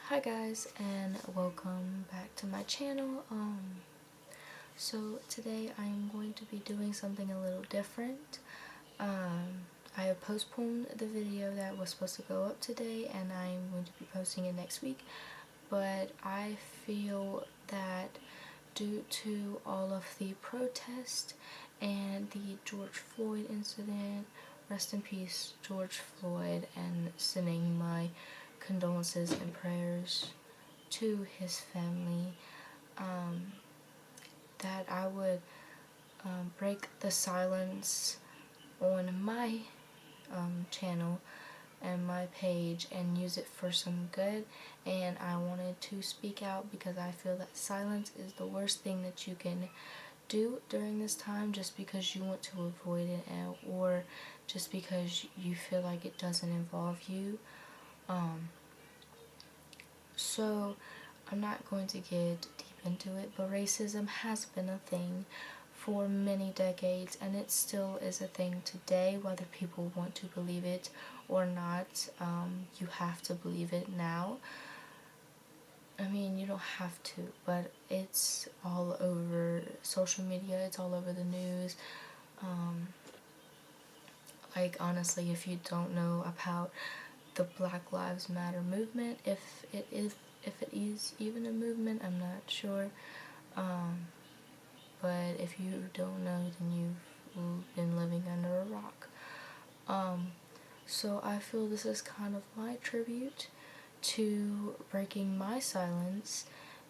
Hi guys, and welcome back to my channel. So today I'm going to be doing something a little different. I have postponed the video that was supposed to go up today, and I'm going to be posting it next week. But I feel that due to all of the protest and the George Floyd incident, rest in peace George Floyd, and sending my condolences and prayers to his family, that I would break the silence on my channel and my page and use it for some good. And I wanted to speak out because I feel that silence is the worst thing that you can do during this time, just because you want to avoid it, or just because you feel like it doesn't involve you. So I'm not going to get deep into it, but racism has been a thing for many decades, and it still is a thing today, whether people want to believe it or not. You have to believe it now. I mean, you don't have to, but it's all over social media, it's all over the news. Like, honestly, if you don't know about the Black Lives Matter movement, if it is even a movement, I'm not sure. But if you don't know, then you've been living under a rock. So I feel this is kind of my tribute to breaking my silence,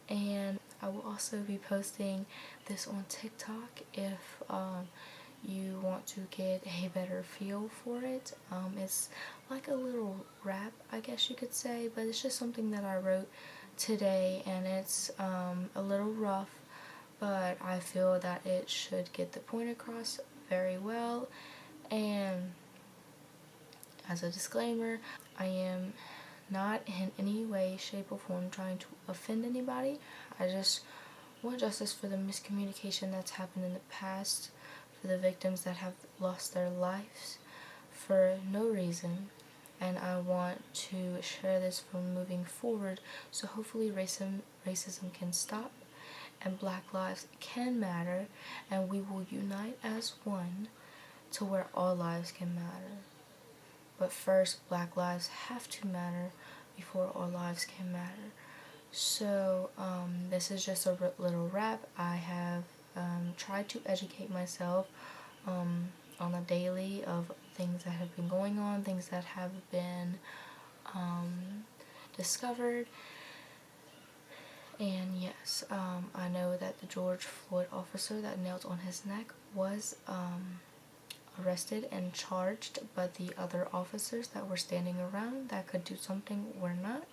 and I will also be posting this on TikTok if you want to get a better feel for it. It's like a little rap, I guess you could say, but it's just something that I wrote today, and it's a little rough, but I feel that it should get the point across very well. And as a disclaimer, I am not in any way, shape, or form trying to offend anybody. I just want justice for the miscommunication that's happened in the past, for the victims that have lost their lives for no reason, and I want to share this for moving forward, so hopefully racism can stop and Black lives can matter, and we will unite as one to where all lives can matter. But first, Black lives have to matter before all lives can matter. So this is just a little rap. I have tried to educate myself on a daily of things that have been going on, things that have been discovered. And yes, I know that the George Floyd officer that knelt on his neck was arrested and charged, but the other officers that were standing around that could do something were not.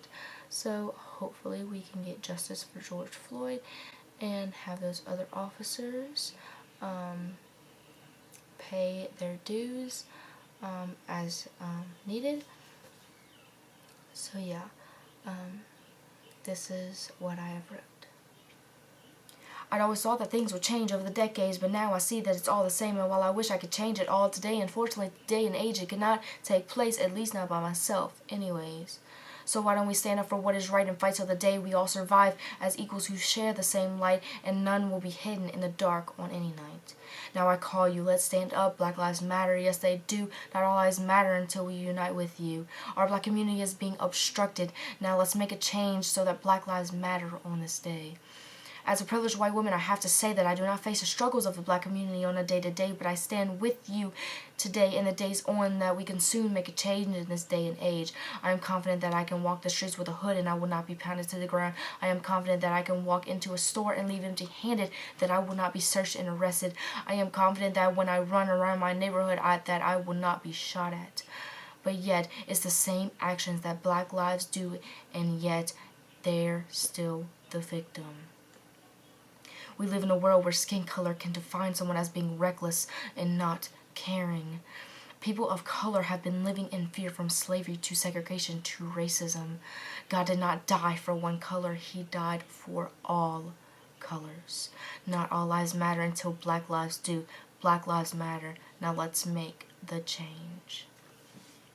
So hopefully we can get justice for George Floyd and have those other officers pay their dues as needed. So yeah, this is what I have wrote. I'd always thought that things would change over the decades, but now I see that it's all the same, and while I wish I could change it all today, unfortunately today and age it cannot take place, at least not by myself anyways. So why don't we stand up for what is right and fight till the day we all survive as equals who share the same light, and none will be hidden in the dark on any night. Now I call you, let's stand up. Black lives matter, yes they do. Not all lives matter until we unite with you. Our black community is being obstructed. Now let's make a change so that Black lives matter on this day. As a privileged white woman, I have to say that I do not face the struggles of the black community on a day-to-day, but I stand with you today and the days on, that we can soon make a change in this day and age. I am confident that I can walk the streets with a hood and I will not be pounded to the ground. I am confident that I can walk into a store and leave empty-handed, that I will not be searched and arrested. I am confident that when I run around my neighborhood, that I will not be shot at. But yet, it's the same actions that Black lives do, and yet they're still the victim. We live in a world where skin color can define someone as being reckless and not caring. People of color have been living in fear from slavery to segregation to racism. God did not die for one color, He died for all colors. Not all lives matter until Black lives do. Black lives matter. Now let's make the change.